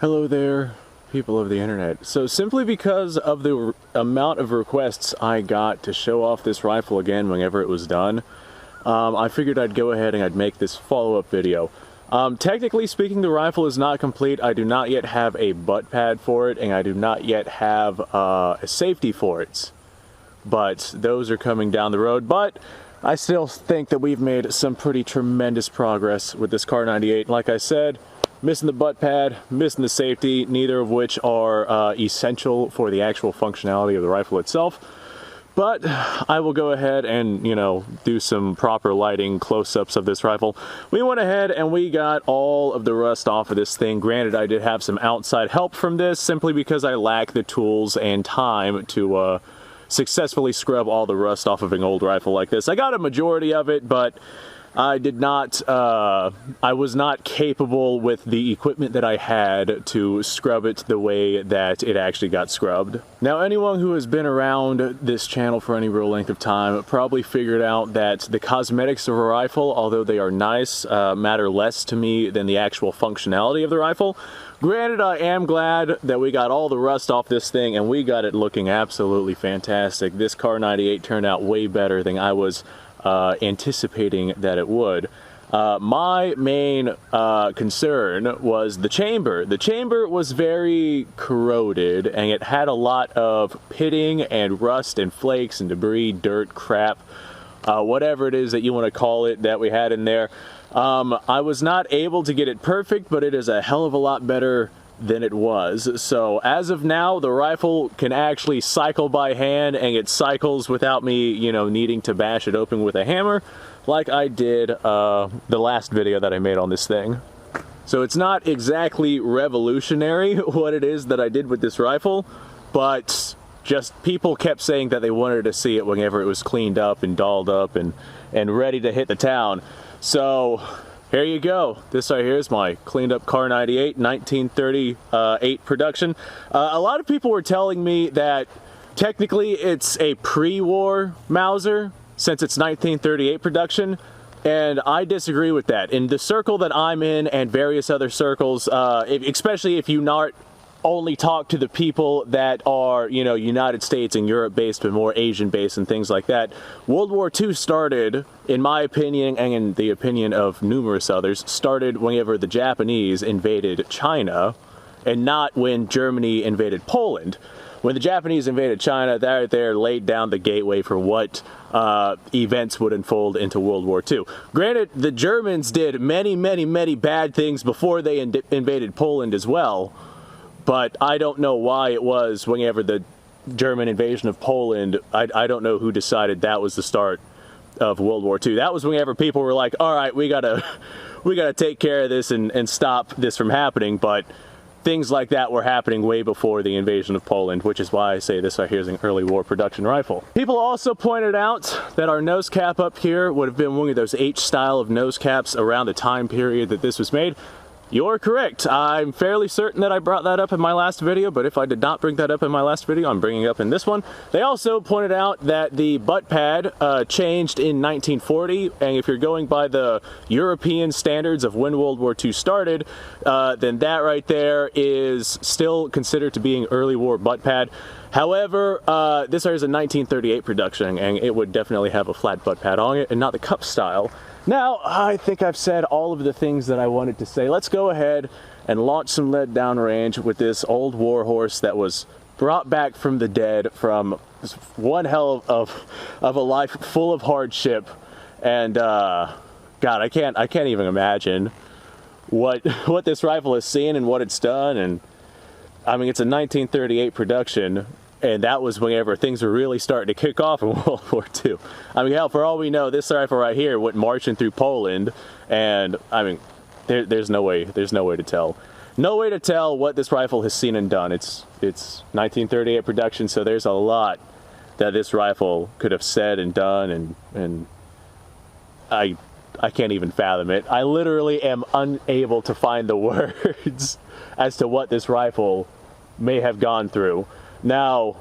Hello there, people of the internet. So simply because of the amount of requests I got to show off this rifle again whenever it was done, I figured I'd go ahead and I'd make this follow-up video. Technically speaking, the rifle is not complete. I do not yet have a butt pad for it, and I do not yet have a safety for it. But those are coming down the road. But I still think that we've made some pretty tremendous progress with this Kar98. Like I said, missing the butt pad, missing the safety, neither of which are essential for the actual functionality of the rifle itself. But I will go ahead and, you know, do some proper lighting close-ups of this rifle. We went ahead and we got all of the rust off of this thing. Granted, I did have some outside help from this simply because I lack the tools and time to successfully scrub all the rust off of an old rifle like this. I got a majority of it, but I did not, I was not capable with the equipment that I had to scrub it the way that it actually got scrubbed. Now, anyone who has been around this channel for any real length of time probably figured out that the cosmetics of a rifle, although they are nice, matter less to me than the actual functionality of the rifle. Granted, I am glad that we got all the rust off this thing and we got it looking absolutely fantastic. This Kar98 turned out way better than I was anticipating that it would. My main concern was the chamber. The chamber was very corroded and it had a lot of pitting and rust and flakes and debris, dirt, crap, whatever it is that you want to call it that we had in there. I was not able to get it perfect, but it is a hell of a lot better than it was. So as of now, the rifle can actually cycle by hand, and it cycles without me, you know, needing to bash it open with a hammer like I did the last video that I made on this thing. So it's not exactly revolutionary what it is that I did with this rifle, but just people kept saying that they wanted to see it whenever it was cleaned up and dolled up and ready to hit the town. So here you go. This right here is my cleaned up Kar98 1938 production. A lot of people were telling me that technically it's a pre-war Mauser since it's 1938 production, and I disagree with that. In the circle that I'm in and various other circles, especially if you not only talk to the people that are, you know, United States and Europe based, but more Asian based and things like that, World War II started, in my opinion and in the opinion of numerous others, started whenever the Japanese invaded China and not when Germany invaded Poland. When the Japanese invaded China, that there laid down the gateway for what events would unfold into World War II. Granted, the Germans did many, many, many bad things before they invaded Poland as well. But I don't know why it was whenever the German invasion of Poland, I don't know who decided that was the start of World War II. That was whenever people were like, all right, we gotta take care of this and stop this from happening. But things like that were happening way before the invasion of Poland, which is why I say this right here is an early war production rifle. People also pointed out that our nose cap up here would have been one of those H style of nose caps around the time period that this was made. You're correct. I'm fairly certain that I brought that up in my last video, but if I did not bring that up in my last video, I'm bringing it up in this one. They also pointed out that the butt pad changed in 1940, and if you're going by the European standards of when World War II started, then that right there is still considered to be an early war butt pad. However, this is a 1938 production, and it would definitely have a flat butt pad on it, and not the cup style. Now, I think I've said all of the things that I wanted to say. Let's go ahead and launch some lead downrange with this old warhorse that was brought back from the dead from one hell of a life full of hardship. And God, I can't even imagine what this rifle has seen and what it's done. And I mean, it's a 1938 production. And that was whenever things were really starting to kick off in World War II. I mean, hell, for all we know, this rifle right here went marching through Poland, and I mean, there's no way to tell. No way to tell what this rifle has seen and done. It's 1938 production, so there's a lot that this rifle could have said and done, and I can't even fathom it. I literally am unable to find the words as to what this rifle may have gone through. Now,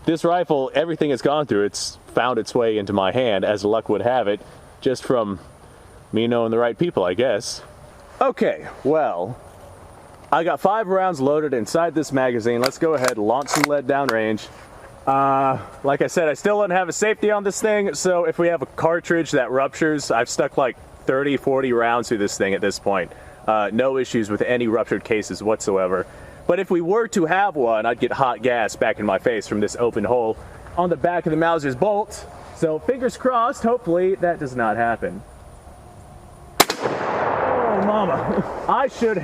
this rifle, everything it's gone through, it's found its way into my hand, as luck would have it, just from me knowing the right people, I guess. Okay, well, I got 5 rounds loaded inside this magazine. Let's go ahead and launch some lead downrange. Like I said, I still don't have a safety on this thing, so if we have a cartridge that ruptures, I've stuck like 30, 40 rounds through this thing at this point. No issues with any ruptured cases whatsoever. But if we were to have one, I'd get hot gas back in my face from this open hole on the back of the Mauser's bolt. So fingers crossed, hopefully that does not happen. Oh mama, I should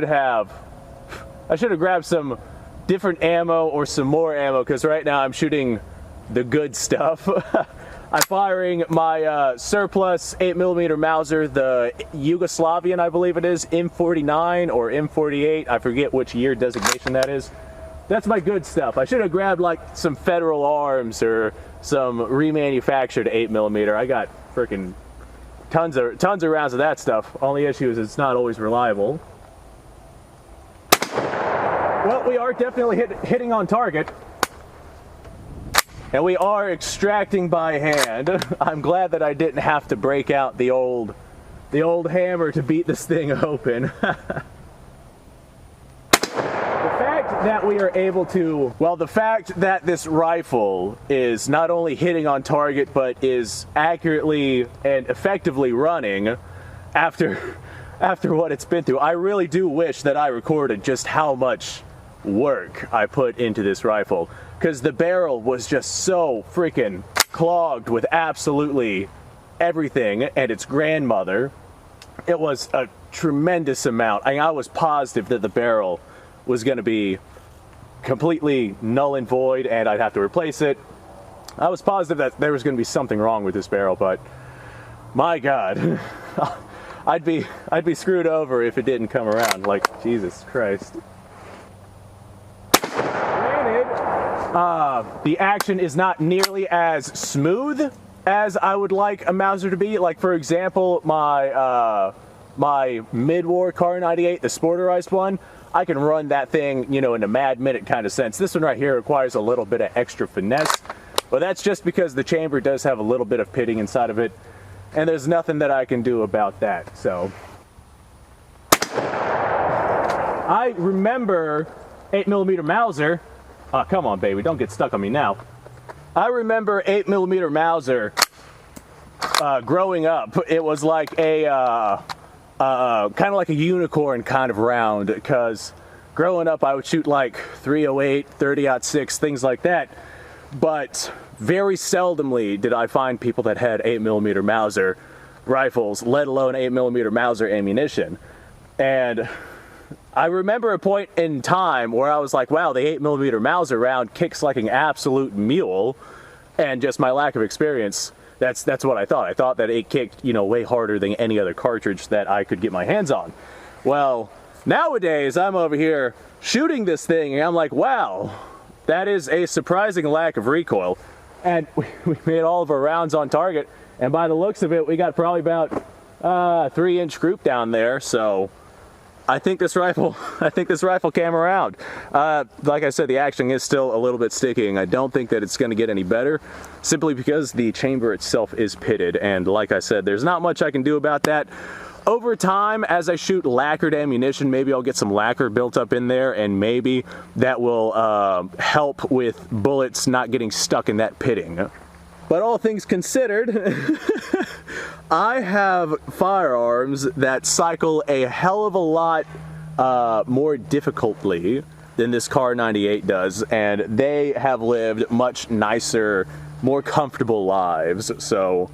have grabbed some different ammo or some more ammo, because right now I'm shooting the good stuff. I'm firing my surplus 8mm Mauser, the Yugoslavian, I believe it is, M49 or M48. I forget which year designation that is. That's my good stuff. I should have grabbed like some Federal Arms or some remanufactured 8mm. I got freaking tons of rounds of that stuff. Only issue is it's not always reliable. Well, we are definitely hitting on target. And we are extracting by hand. I'm glad that I didn't have to break out the old hammer to beat this thing open. The fact that this rifle is not only hitting on target, but is accurately and effectively running after what it's been through. I really do wish that I recorded just how much work I put into this rifle, because the barrel was just so freaking clogged with absolutely everything and its grandmother. It was a tremendous amount. I was positive that the barrel was going to be completely null and void and I'd have to replace it. I was positive that there was going to be something wrong with this barrel, but my God, I'd be screwed over if it didn't come around. Like, Jesus Christ. The action is not nearly as smooth as I would like a Mauser to be. Like, for example, my mid-war Kar98, the sporterized one, I can run that thing, you know, in a mad minute kind of sense. This one right here requires a little bit of extra finesse, but that's just because the chamber does have a little bit of pitting inside of it, and there's nothing that I can do about that. So I remember 8mm Mauser. Oh, come on, baby, don't get stuck on me now. I remember 8mm Mauser growing up. It was like a kind of like a unicorn kind of round, because growing up I would shoot like 308, 30-06, things like that, but very seldomly did I find people that had 8mm Mauser rifles, let alone 8mm Mauser ammunition. And I remember a point in time where I was like, wow, the 8mm Mauser round kicks like an absolute mule, and just my lack of experience, that's what I thought. I thought that it kicked, you know, way harder than any other cartridge that I could get my hands on. Well, nowadays I'm over here shooting this thing and I'm like, wow, that is a surprising lack of recoil. And we made all of our rounds on target, and by the looks of it, we got probably about 3-inch group down there. So I think this rifle came around. Like I said, the action is still a little bit sticky, and I don't think that it's going to get any better, simply because the chamber itself is pitted, and like I said, there's not much I can do about that. Over time, as I shoot lacquered ammunition, maybe I'll get some lacquer built up in there, and maybe that will help with bullets not getting stuck in that pitting. But all things considered, I have firearms that cycle a hell of a lot more difficultly than this Kar98 does, and they have lived much nicer, more comfortable lives. So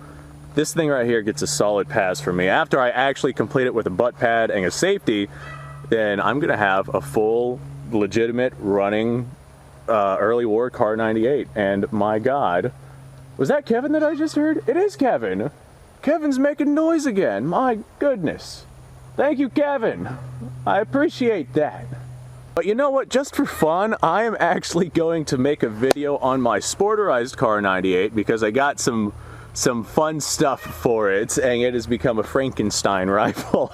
this thing right here gets a solid pass for me. After I actually complete it with a butt pad and a safety, then I'm gonna have a full, legitimate running early war Kar98. And my God, was that Kevin that I just heard? It is Kevin. Kevin's making noise again. My goodness. Thank you, Kevin. I appreciate that. But you know what? Just for fun, I am actually going to make a video on my sporterized Kar98, because I got some fun stuff for it, and it has become a Frankenstein rifle.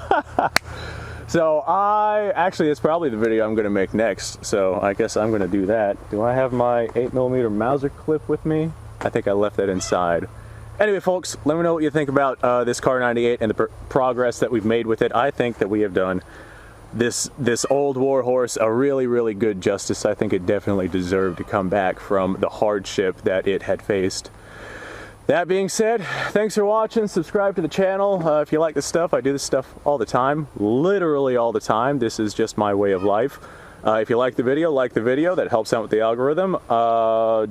So that's probably the video I'm going to make next, so I guess I'm going to do that. Do I have my 8mm Mauser clip with me? I think I left that inside. Anyway, folks, let me know what you think about this Kar98 and the progress that we've made with it. I think that we have done this old war horse a really good justice. I think it definitely deserved to come back from the hardship that it had faced. That being said, thanks for watching. Subscribe to the channel if you like this stuff. I do this stuff all the time, literally all the time. This is just my way of life. If you like the video, that helps out with the algorithm.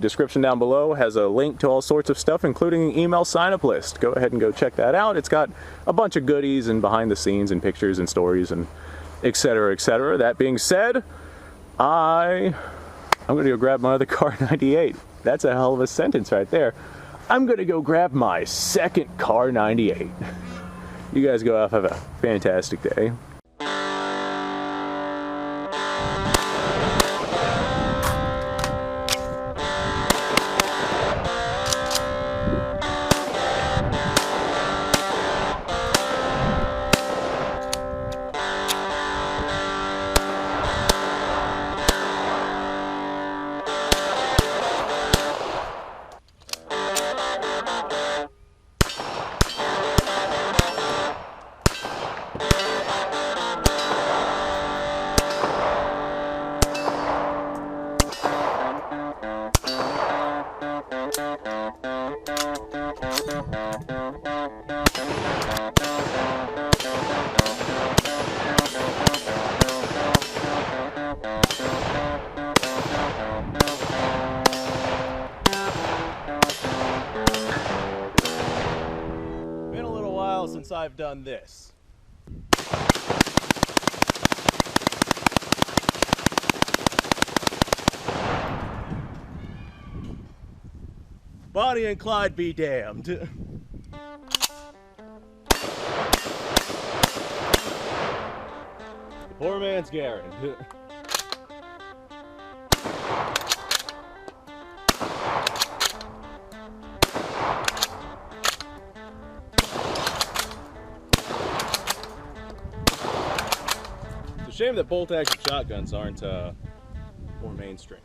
Description down below has a link to all sorts of stuff, including an email sign-up list. Go ahead and go check that out. It's got a bunch of goodies and behind the scenes and pictures and stories and etc, etc. That being said, I'm gonna go grab my other Kar98. That's a hell of a sentence right there. I'm gonna go grab my second Kar98. You guys go off, have a fantastic day. Been a little while since I've done this. Bonnie and Clyde be damned. Poor man's Garen. It's a shame that bolt-action shotguns aren't more mainstream.